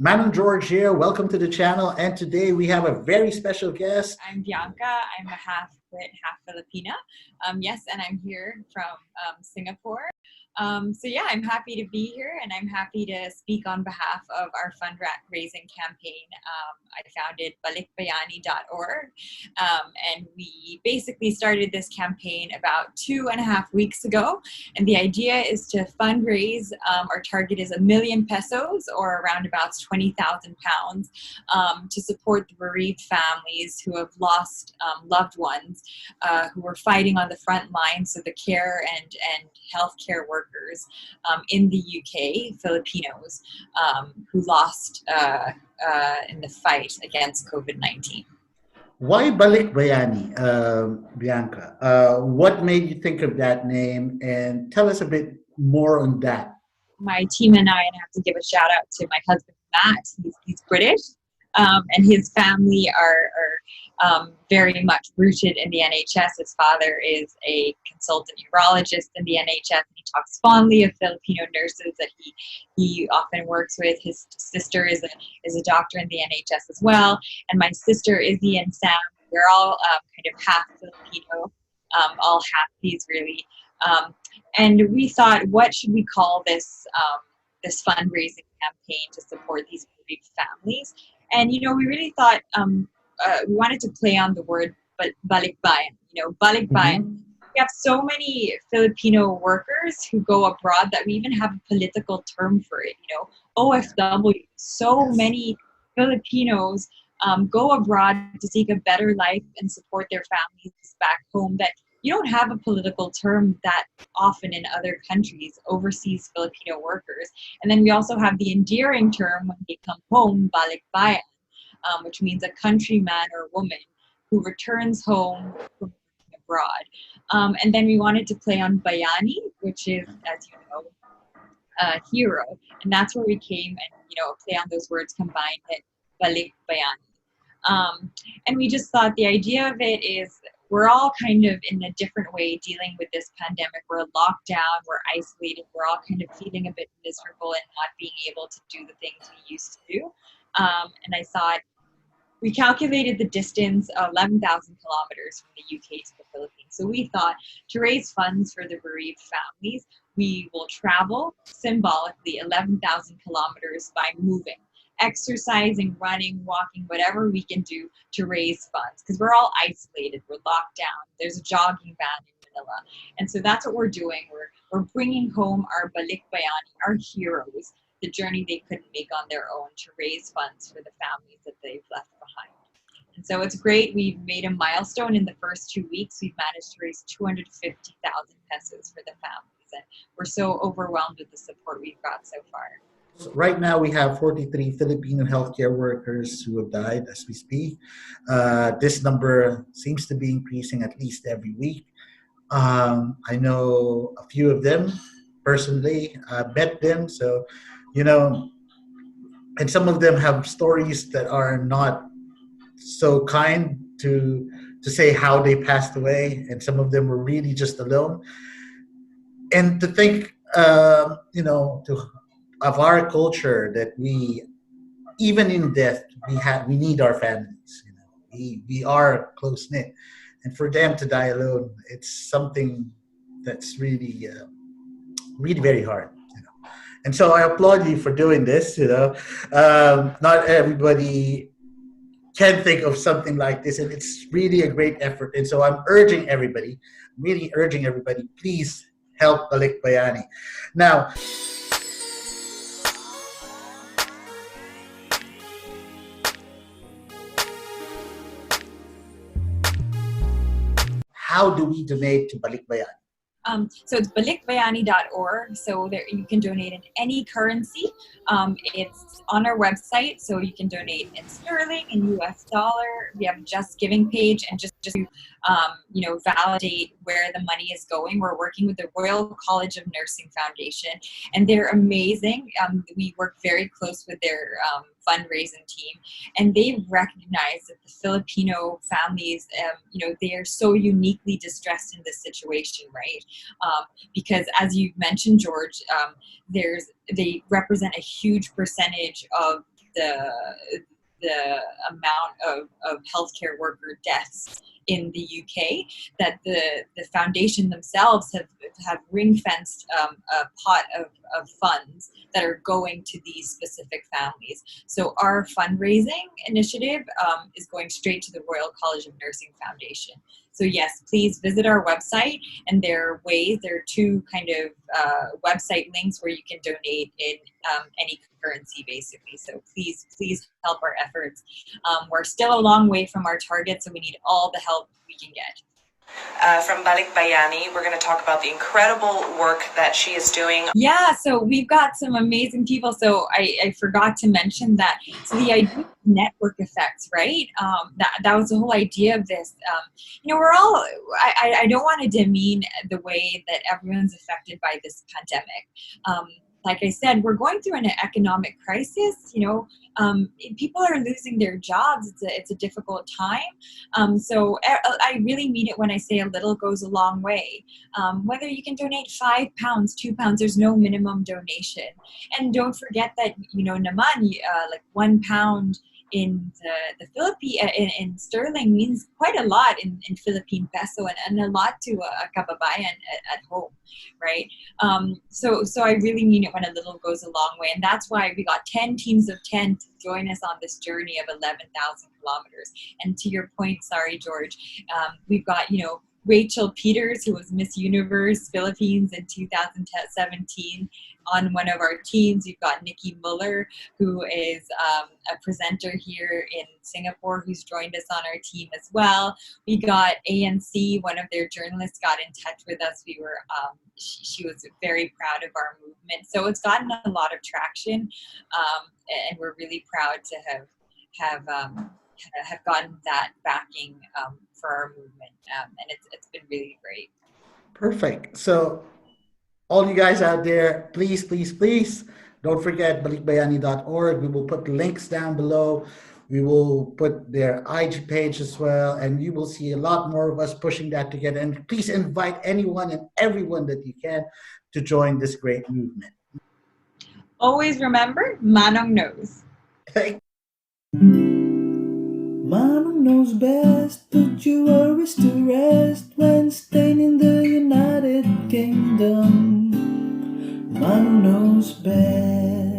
Manong George here. Welcome to the channel. And today we have a very special guest. I'm Bianca. I'm a half Brit, half Filipina. Yes, and I'm here from Singapore. So I'm happy to be here, and I'm happy to speak on behalf of our fundraising campaign. I founded Ba11kbayani.org, and we basically started this campaign about 2.5 weeks ago. And the idea is to fundraise. Our target is ₱1,000,000, or around about £20,000, to support the bereaved families who have lost loved ones who were fighting on the front lines, so the care and healthcare workers in the UK, Filipinos, who lost in the fight against COVID-19. Why Ba11kbayani, Bianca? What made you think of that name? And tell us a bit more on that. My team and I have to give a shout out to my husband, Matt. He's British. And his family are very much rooted in the NHS. His father is a consultant urologist in the NHS, and he talks fondly of Filipino nurses that he often works with. His sister is a doctor in the NHS as well, and my sister Izzy and Sam, we're all kind of half Filipino, all halfies really. And we thought, what should we call this fundraising campaign to support these bereaved families? And, we really thought we wanted to play on the word balikbayan. Balikbayan. We have so many Filipino workers who go abroad that we even have a political term for it, OFW. So many Filipinos go abroad to seek a better life and support their families back home, that you don't have a political term that often in other countries, overseas Filipino workers. And then we also have the endearing term when they come home, balikbayan, which means a countryman or woman who returns home from abroad. And then we wanted to play on bayani, which is, as you know, a hero. And that's where we came and, play on those words combined, at balikbayani. And we just thought the idea of it is, we're all kind of in a different way dealing with this pandemic. We're locked down, we're isolated, we're all kind of feeling a bit miserable and not being able to do the things we used to do. And I thought, we calculated the distance of 11,000 kilometers from the UK to the Philippines. So we thought, to raise funds for the bereaved families, we will travel symbolically 11,000 kilometers by moving, exercising, running, walking, whatever we can do to raise funds, because we're all isolated, we're locked down. There's a jogging ban in Manila, and so that's what we're doing. We're bringing home our balikbayani, our heroes, the journey they couldn't make on their own, to raise funds for the families that they've left behind. And so it's great. We've made a milestone in the first 2 weeks. We've managed to raise 250,000 pesos for the families, and we're so overwhelmed with the support we've got so far. Right now, we have 43 Filipino healthcare workers who have died as we speak. This number seems to be increasing at least every week. I know a few of them personally. I've met them, so, and some of them have stories that are not so kind to say how they passed away, and some of them were really just alone. And to think, of our culture, that we, even in death, we need our families. We are close knit, and for them to die alone, it's something that's really really very hard. And so I applaud you for doing this. Not everybody can think of something like this, and it's really a great effort. And so I'm really urging everybody, please help Balikbayani. Now, how do we donate to Balikbayani? So it's balikbayani.org. So there you can donate in any currency. It's on our website, so you can donate in sterling, in US dollar. We have a Just Giving page, and just to validate where the money is going, we're working with the Royal College of Nursing Foundation, and they're amazing. We work very close with their fundraising team, and they've recognized that the Filipino families, they are so uniquely distressed in this situation, right? Because as you mentioned, George, they represent a huge percentage of the the amount of healthcare worker deaths in the UK, that the foundation themselves have ring fenced a pot of funds that are going to these specific families. So our fundraising initiative is going straight to the Royal College of Nursing Foundation. So yes, please visit our website, and there are two kind of website links where you can donate in any currency, basically. So please help our efforts. We're still a long way from our target, so we need all the help we can get. From Ba11kbayani, we're going to talk about the incredible work that she is doing. Yeah, so we've got some amazing people. So I forgot to mention that. So the idea of network effects, right? That was the whole idea of this. We're all, I don't want to demean the way that everyone's affected by this pandemic. Like I said, we're going through an economic crisis. People are losing their jobs. It's a difficult time. So I really mean it when I say a little goes a long way. Whether you can donate £5, £2, there's no minimum donation. And don't forget that, naman, like £1 in the Philippines, in sterling means quite a lot in Philippine peso, and a lot to a kababayan at home, right? So I really mean it when a little goes a long way, and that's why we got 10 teams of 10 to join us on this journey of 11,000 kilometers. And to your point, sorry, George, we've got, Rachel Peters, who was Miss Universe Philippines in 2017 on one of our teams. You've got Nikki Muller, who is a presenter here in Singapore, who's joined us on our team as well. We got ANC, one of their journalists got in touch with us. We were, she was very proud of our movement. So it's gotten a lot of traction, and we're really proud to have gotten that backing for our movement, and it's been really great. Perfect. So all you guys out there, please, please, please don't forget ba11kbayani.org. We will put links down below. We will put their IG page as well, and you will see a lot more of us pushing that together. And please invite anyone and everyone that you can to join this great movement. Always remember, Manong knows. Manong knows best, put your worries to rest when staying in the United Kingdom. Manong knows best.